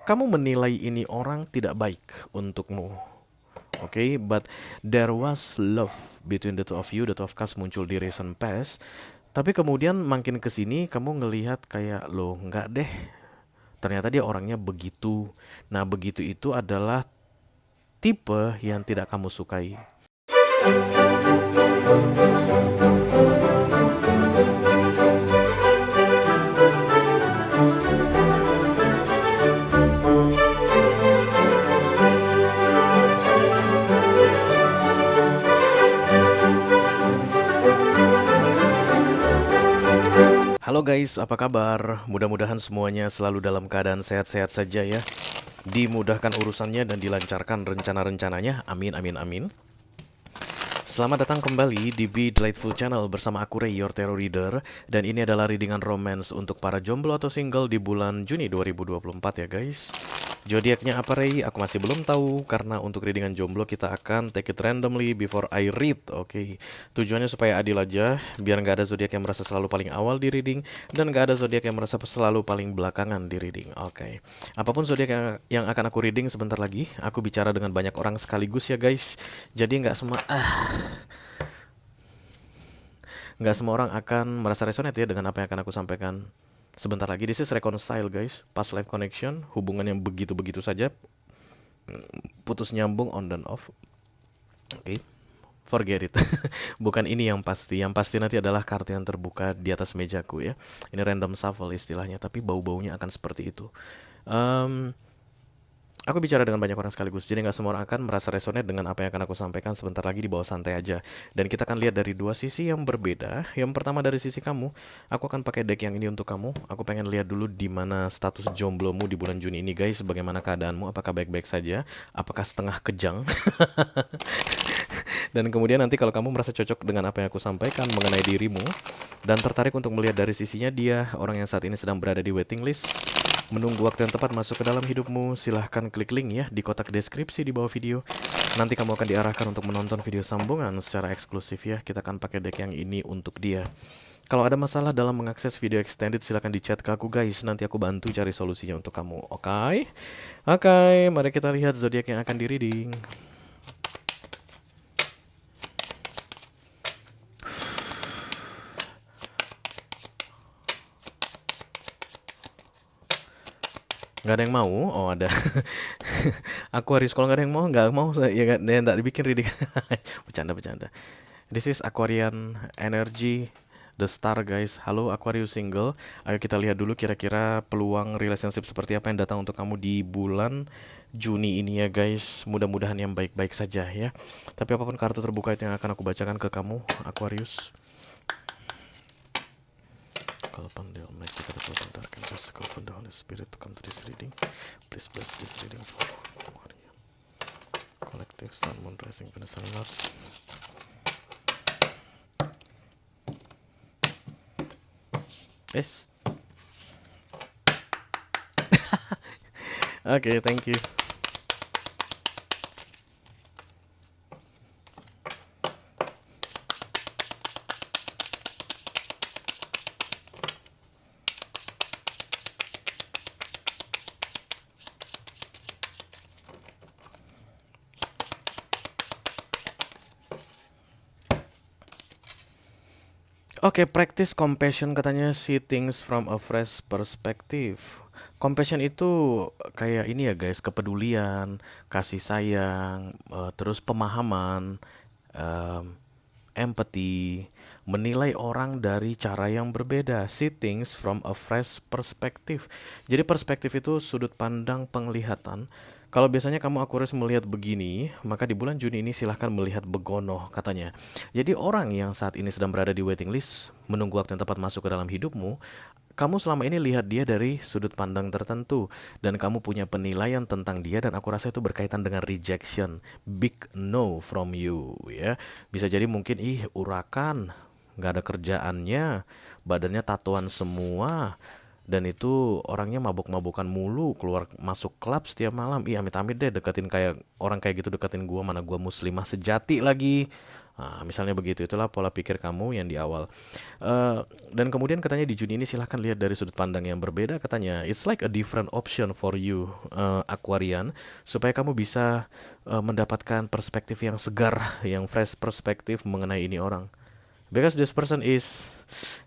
kamu menilai ini orang tidak baik untukmu. Oke, but there was love between the two of you. The two of cups muncul di recent past. Tapi kemudian makin kesini kamu ngelihat kayak lo nggak deh. Ternyata dia orangnya begitu. Nah, begitu itu adalah tipe yang tidak kamu sukai. Halo guys, apa kabar? Mudah-mudahan semuanya selalu dalam keadaan sehat-sehat saja ya. Dimudahkan urusannya dan dilancarkan rencana-rencananya. Amin, amin, amin. Selamat datang kembali di Be Delightful Channel bersama aku Ray, your tarot reader. Dan ini adalah readingan romance untuk para jomblo atau single di bulan Juni 2024 ya guys. Zodiaknya apa Ray? Aku masih belum tahu karena untuk readingan jomblo kita akan take it randomly before I read. Oke. Tujuannya supaya adil aja, biar nggak ada zodiak yang merasa selalu paling awal di reading dan nggak ada zodiak yang merasa selalu paling belakangan di reading. Oke. Apapun zodiak yang akan aku reading sebentar lagi, aku bicara dengan banyak orang sekaligus ya guys. Jadi nggak semua orang akan merasa resonate ya dengan apa yang akan aku sampaikan. Sebentar lagi, this is reconcile guys, past life connection, hubungan yang begitu-begitu saja, putus nyambung on dan off. Oke, forget it. Bukan ini yang pasti nanti adalah kartu yang terbuka di atas mejaku ya. Ini random shuffle istilahnya, tapi bau-baunya akan seperti itu. Aku bicara dengan banyak orang sekaligus, jadi nggak semua orang akan merasa resonate dengan apa yang akan aku sampaikan. Sebentar lagi di bawah santai aja. Dan kita akan lihat dari dua sisi yang berbeda. Yang pertama dari sisi kamu, aku akan pakai deck yang ini untuk kamu. Aku pengen lihat dulu di mana status jomblomu di bulan Juni ini guys. Bagaimana keadaanmu, apakah baik-baik saja, apakah setengah kejang. Dan kemudian nanti kalau kamu merasa cocok dengan apa yang aku sampaikan mengenai dirimu dan tertarik untuk melihat dari sisinya dia, orang yang saat ini sedang berada di waiting list, menunggu waktu yang tepat masuk ke dalam hidupmu, silahkan klik link ya di kotak deskripsi di bawah video. Nanti kamu akan diarahkan untuk menonton video sambungan secara eksklusif ya. Kita akan pakai deck yang ini untuk dia. Kalau ada masalah dalam mengakses video extended, silahkan di chat ke aku guys. Nanti aku bantu cari solusinya untuk kamu. Oke? Oke, mari kita lihat zodiak yang akan di reading. Nggak ada yang mau? Oh ada. Aquarius, kalau nggak ada yang mau, nggak mau ya nggak dibikin reading. Bercanda. This is Aquarian energy, the star guys. Halo Aquarius single. Ayo kita lihat dulu kira-kira peluang relationship seperti apa yang datang untuk kamu di bulan Juni ini ya guys. Mudah-mudahan yang baik-baik saja ya. Tapi apapun kartu terbuka itu yang akan aku bacakan ke kamu Aquarius. Call upon the Almighty, God of Love and Dark Angels, call upon the Holy Spirit to come to this reading. Please bless this reading for Maria. Collective Sun, Moon, Rising, Venus, and Mars. Yes. Okay, thank you. Oke, practice compassion katanya, see things from a fresh perspective. Compassion itu kayak ini ya guys, kepedulian, kasih sayang, terus pemahaman, empathy, menilai orang dari cara yang berbeda, see things from a fresh perspective. Jadi perspektif itu sudut pandang penglihatan. Kalau biasanya kamu Aquarius melihat begini, maka di bulan Juni ini silahkan melihat begono katanya. Jadi orang yang saat ini sedang berada di waiting list, menunggu waktu yang tepat masuk ke dalam hidupmu, kamu selama ini lihat dia dari sudut pandang tertentu dan kamu punya penilaian tentang dia, dan aku rasa itu berkaitan dengan rejection, big no from you ya. Bisa jadi mungkin urakan, nggak ada kerjaannya, badannya tatoan semua, dan itu orangnya mabuk-mabukan mulu, keluar masuk klub setiap malam. Amit-amit deh deketin kayak orang kayak gitu, deketin gua, mana gua muslimah sejati lagi. Nah, misalnya begitu, itulah pola pikir kamu yang di awal. Dan kemudian katanya di Juni ini silahkan lihat dari sudut pandang yang berbeda. Katanya, it's like a different option for you, Aquarian, supaya kamu bisa mendapatkan perspektif yang segar, yang fresh perspektif mengenai ini orang. Because this person is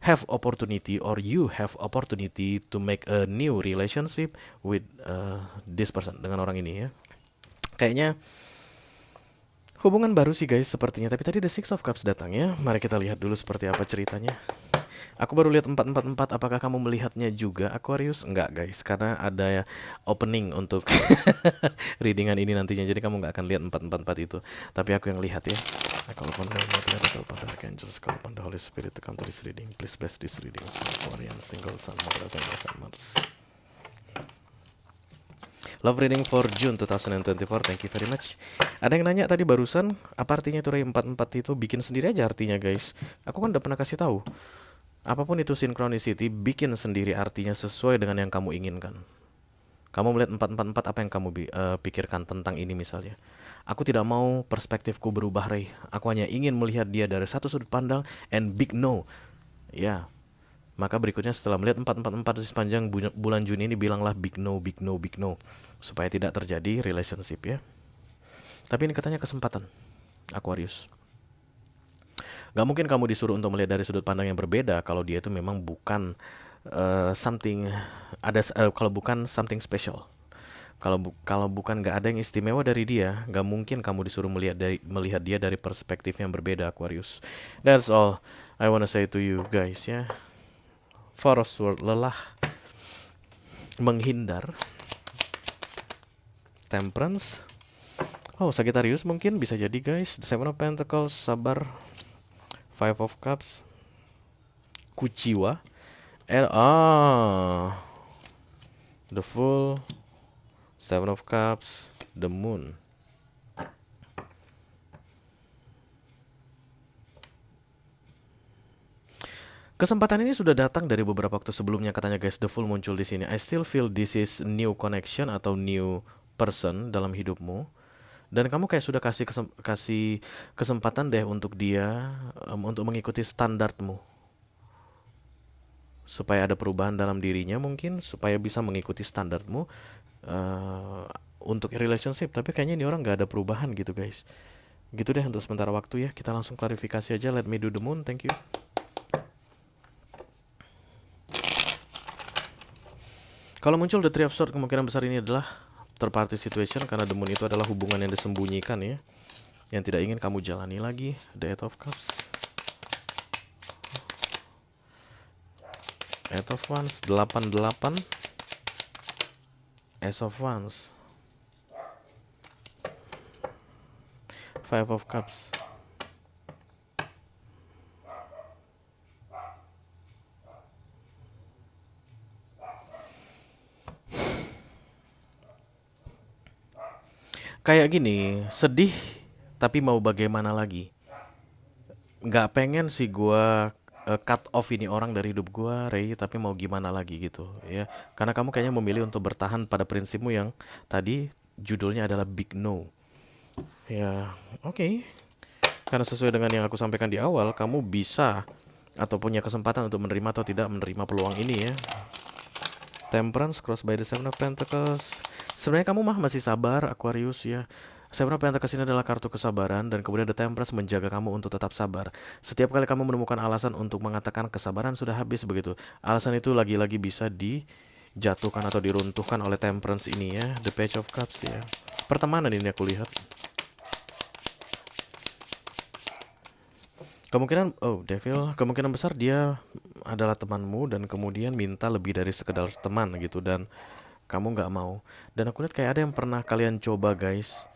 have opportunity or you have opportunity to make a new relationship with this person, dengan orang ini ya. Kayaknya hubungan baru sih guys sepertinya. Tapi tadi The Six of Cups datang ya. Mari kita lihat dulu seperti apa ceritanya. Aku baru lihat 444. Apakah kamu melihatnya juga Aquarius? Enggak guys, karena ada opening untuk readingan ini nantinya. Jadi kamu nggak akan lihat 444 itu. Tapi aku yang lihat ya. Kalau upon the call upon the archangels, call upon the Holy Spirit to come to this reading. Please bless this reading. Aquarian, single sun, Mars. Love reading for June 2024. Thank you very much. Ada yang nanya tadi barusan, apa artinya itu Ray 44 itu? Bikin sendiri aja artinya guys. Aku kan udah pernah kasih tahu. Apapun itu synchronicity, bikin sendiri artinya sesuai dengan yang kamu inginkan. Kamu melihat 444, apa yang kamu pikirkan tentang ini misalnya? Aku tidak mau perspektifku berubah Ray. Aku hanya ingin melihat dia dari satu sudut pandang and big no. Ya. Maka berikutnya setelah melihat 444 di sepanjang bulan Juni ini, bilanglah big no, big no, big no. Supaya tidak terjadi relationship ya. Tapi ini katanya kesempatan, Aquarius. Gak mungkin kamu disuruh untuk melihat dari sudut pandang yang berbeda kalau dia itu memang bukan kalau bukan something special. Kalau bukan gak ada yang istimewa dari dia, gak mungkin kamu disuruh melihat dia dari perspektif yang berbeda, Aquarius. That's all I wanna say to you guys ya. Forest World, lelah, menghindar, Temperance. Oh, Sagittarius mungkin bisa jadi guys. Seven of Pentacles, sabar. Five of Cups, Kuciwa. The Fool, Seven of Cups, the Moon. Kesempatan ini sudah datang dari beberapa waktu sebelumnya katanya guys. The Fool muncul di sini. I still feel this is new connection atau new person dalam hidupmu. Dan kamu kayak sudah kasih kesempatan deh untuk dia untuk mengikuti standarmu. Supaya ada perubahan dalam dirinya mungkin, supaya bisa mengikuti standarmu untuk relationship. Tapi kayaknya ini orang gak ada perubahan gitu guys. Gitu deh untuk sementara waktu ya. Kita langsung klarifikasi aja. Let me do the moon, thank you. Kalau muncul the Three of Swords, kemungkinan besar ini adalah third party situation, karena the moon itu adalah hubungan yang disembunyikan ya, yang tidak ingin kamu jalani lagi. The Eight of Cups, Eight of Wands, 8-8, Ace of Wands, Five of Cups. Kayak gini, sedih tapi mau bagaimana lagi. Nggak pengen sih gue cut off ini orang dari hidup gue, Ray, tapi mau gimana lagi gitu ya. Karena kamu kayaknya memilih untuk bertahan pada prinsipmu yang tadi judulnya adalah big no. Ya, oke. Karena sesuai dengan yang aku sampaikan di awal, kamu bisa atau punya kesempatan untuk menerima atau tidak menerima peluang ini ya. Temperance crossed by the Seven of Pentacles. Sebenarnya kamu masih sabar, Aquarius ya. Seven of Pentacles ini adalah kartu kesabaran, dan kemudian the Temperance menjaga kamu untuk tetap sabar. Setiap kali kamu menemukan alasan untuk mengatakan kesabaran sudah habis begitu, alasan itu lagi-lagi bisa dijatuhkan atau diruntuhkan oleh Temperance ini ya. The Page of Cups ya. Pertemanan ini aku lihat. Kemungkinan besar dia adalah temanmu dan kemudian minta lebih dari sekedar teman gitu, dan kamu nggak mau. Dan aku lihat kayak ada yang pernah kalian coba guys,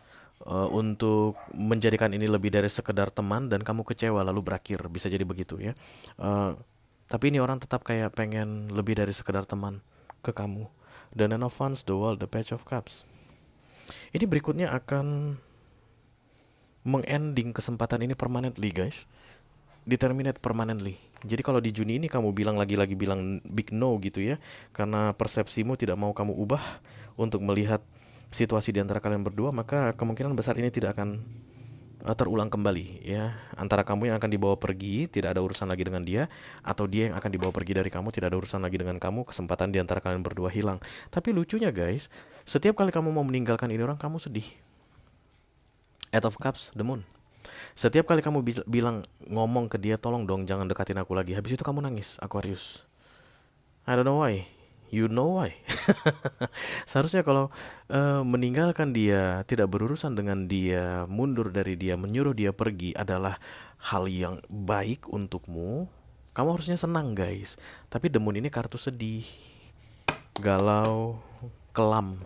untuk menjadikan ini lebih dari sekedar teman, dan kamu kecewa lalu berakhir. Bisa jadi begitu ya. Tapi ini orang tetap kayak pengen lebih dari sekedar teman ke kamu. The Nine of Wands, the World, the Page of Cups. Ini berikutnya akan mengending kesempatan ini permanently guys. Determinate permanently. Jadi kalau di Juni ini kamu bilang lagi-lagi bilang big no gitu ya, karena persepsimu tidak mau kamu ubah untuk melihat situasi di antara kalian berdua, maka kemungkinan besar ini tidak akan terulang kembali ya. Antara kamu yang akan dibawa pergi, tidak ada urusan lagi dengan dia, atau dia yang akan dibawa pergi dari kamu, tidak ada urusan lagi dengan kamu, kesempatan di antara kalian berdua hilang. Tapi lucunya guys, setiap kali kamu mau meninggalkan ini orang, kamu sedih. Eight of Cups, the Moon. Setiap kali kamu bilang, ngomong ke dia, tolong dong jangan dekatin aku lagi, habis itu kamu nangis, Aquarius. I don't know why. You know why? Seharusnya kalau meninggalkan dia, tidak berurusan dengan dia, mundur dari dia, menyuruh dia pergi adalah hal yang baik untukmu. Kamu harusnya senang guys. Tapi The Moon ini kartu sedih, galau, kelam.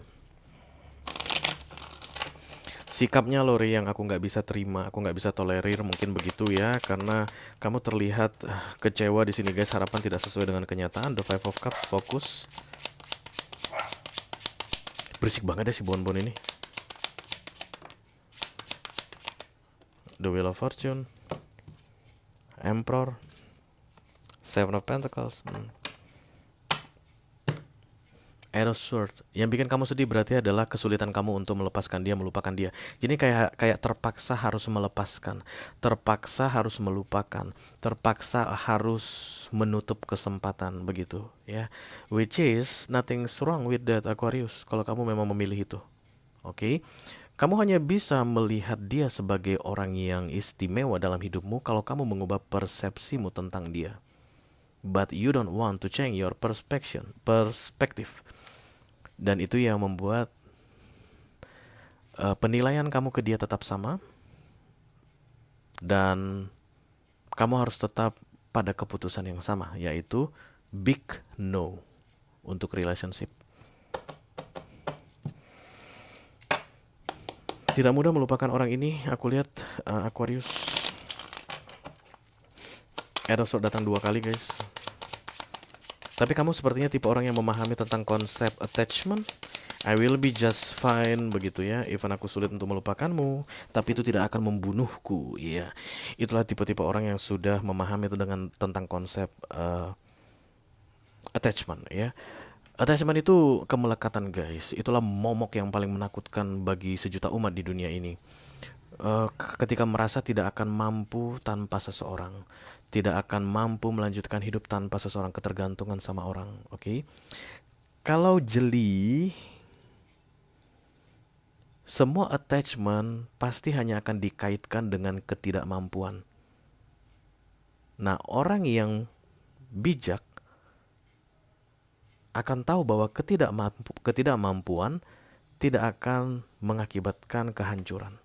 Sikapnya Lore yang aku nggak bisa terima, aku nggak bisa tolerir, mungkin begitu ya, karena kamu terlihat kecewa di sini guys. Harapan tidak sesuai dengan kenyataan. The Five of Cups, fokus. Berisik banget ya si Bonbon ini. The Wheel of Fortune, Emperor, Seven of Pentacles, Eight of Swords. Yang bikin kamu sedih berarti adalah kesulitan kamu untuk melepaskan dia, melupakan dia. Jadi kayak terpaksa harus melepaskan, terpaksa harus melupakan, terpaksa harus menutup kesempatan begitu ya. Which is nothing's wrong with that Aquarius. Kalau kamu memang memilih itu, oke? Kamu hanya bisa melihat dia sebagai orang yang istimewa dalam hidupmu kalau kamu mengubah persepsimu tentang dia. But you don't want to change your perspective. Dan itu yang membuat penilaian kamu ke dia tetap sama. Dan kamu harus tetap pada keputusan yang sama, yaitu big no untuk relationship. Tidak mudah melupakan orang ini. Aku lihat Aquarius. Erosor datang 2 kali guys. Tapi kamu sepertinya tipe orang yang memahami tentang konsep attachment. I will be just fine begitu ya. Even aku sulit untuk melupakanmu, tapi itu tidak akan membunuhku ya. Itulah tipe-tipe orang yang sudah memahami itu tentang konsep attachment ya. Attachment itu kemelekatan guys. Itulah momok yang paling menakutkan bagi sejuta umat di dunia ini. Ketika merasa tidak akan mampu tanpa seseorang, tidak akan mampu melanjutkan hidup tanpa seseorang, ketergantungan sama orang. Oke. Kalau jeli, semua attachment pasti hanya akan dikaitkan dengan ketidakmampuan. Nah, orang yang bijak akan tahu bahwa ketidakmampuan tidak akan mengakibatkan kehancuran.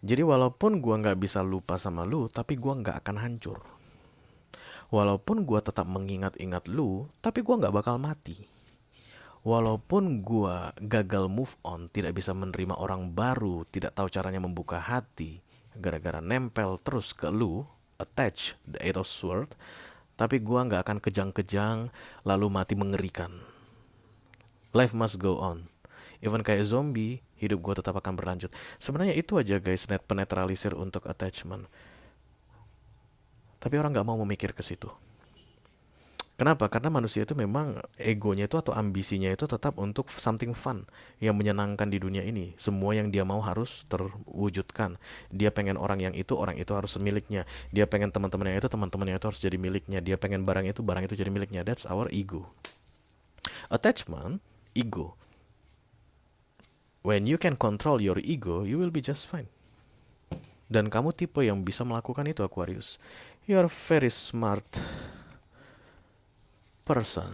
Jadi walaupun gua nggak bisa lupa sama lu, tapi gua nggak akan hancur. Walaupun gua tetap mengingat-ingat lu, tapi gua nggak bakal mati. Walaupun gua gagal move on, tidak bisa menerima orang baru, tidak tahu caranya membuka hati, gara-gara nempel terus ke lu, attach, the Eight of Swords, tapi gua nggak akan kejang-kejang lalu mati mengerikan. Life must go on. Even kayak zombie, hidup gue tetap akan berlanjut. Sebenarnya itu aja guys, penetralisir untuk attachment. Tapi orang nggak mau memikir ke situ. Kenapa? Karena manusia itu memang egonya itu atau ambisinya itu tetap untuk something fun, yang menyenangkan di dunia ini. Semua yang dia mau harus terwujudkan. Dia pengen orang itu harus miliknya. Dia pengen teman-temannya itu harus jadi miliknya. Dia pengen barang itu jadi miliknya. That's our ego. Attachment, ego. When you can control your ego, you will be just fine. Dan kamu tipe yang bisa melakukan itu Aquarius. You are very smart person.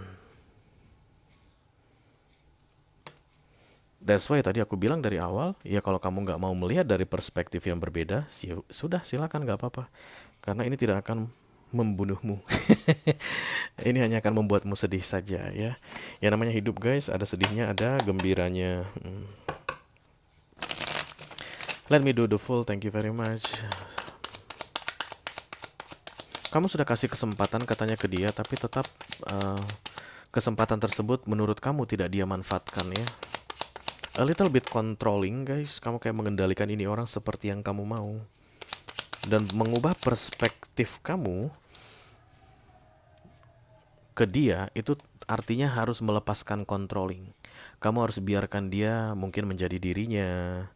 That's why tadi aku bilang dari awal, ya kalau kamu nggak mau melihat dari perspektif yang berbeda, sudah silakan nggak apa-apa. Karena ini tidak akan membunuhmu. Ini hanya akan membuatmu sedih saja ya. Ya namanya hidup guys, ada sedihnya, ada gembiranya. Let me do the full, thank you very much. Kamu sudah kasih kesempatan katanya ke dia, tapi tetap kesempatan tersebut menurut kamu tidak dia manfaatkan ya. A little bit controlling guys, kamu kayak mengendalikan ini orang seperti yang kamu mau. Dan mengubah perspektif kamu ke dia, itu artinya harus melepaskan controlling. Kamu harus biarkan dia mungkin menjadi dirinya,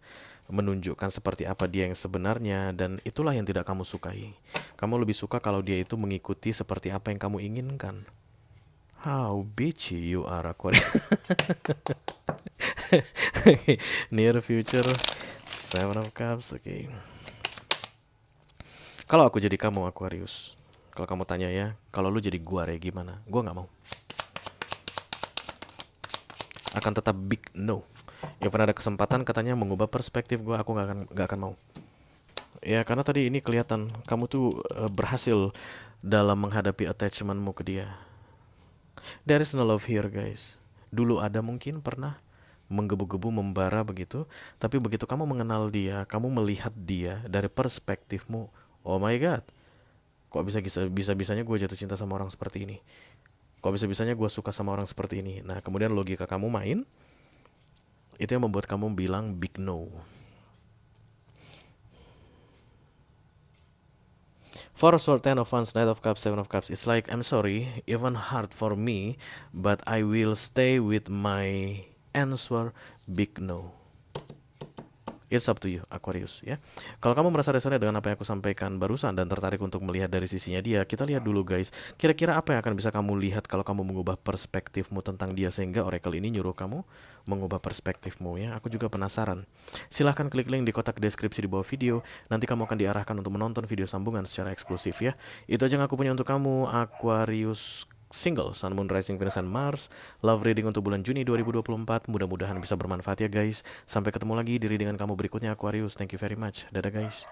menunjukkan seperti apa dia yang sebenarnya, dan itulah yang tidak kamu sukai. Kamu lebih suka kalau dia itu mengikuti seperti apa yang kamu inginkan. How bitchy you are, Aquarius. Okay. Near future, Seven of Cups. Oke. Okay. Kalau aku jadi kamu, Aquarius, kalau kamu tanya ya, kalau lu jadi gua Re, gimana? Gua nggak mau. Akan tetap big no. Even ada kesempatan katanya mengubah perspektif gue, aku nggak akan mau. Ya karena tadi ini kelihatan kamu tuh berhasil dalam menghadapi attachmentmu ke dia. There is no love here, guys. Dulu ada mungkin pernah menggebu-gebu membara begitu, tapi begitu kamu mengenal dia, kamu melihat dia dari perspektifmu. Oh my god, kok bisa-bisanya gue jatuh cinta sama orang seperti ini? Kok bisa-bisanya gue suka sama orang seperti ini? Nah kemudian logika kamu main, itu yang membuat kamu bilang big no. Four of Swords, Ten of Wands, Knight of Cups, Seven of Cups. It's like, I'm sorry, even hard for me, but I will stay with my answer, big no. It's up to you, Aquarius, ya. Kalau kamu merasa resonate dengan apa yang aku sampaikan barusan dan tertarik untuk melihat dari sisinya dia, kita lihat dulu, guys. Kira-kira apa yang akan bisa kamu lihat kalau kamu mengubah perspektifmu tentang dia, sehingga Oracle ini nyuruh kamu mengubah perspektifmu, ya. Aku juga penasaran. Silahkan klik link di kotak deskripsi di bawah video. Nanti kamu akan diarahkan untuk menonton video sambungan secara eksklusif, ya. Itu aja yang aku punya untuk kamu, Aquarius single, Sun, Moon, Rising, Venus, and Mars. Love reading untuk bulan Juni 2024. Mudah-mudahan bisa bermanfaat ya, guys. Sampai ketemu lagi di readingan kamu berikutnya, Aquarius. Thank you very much. Dadah, guys.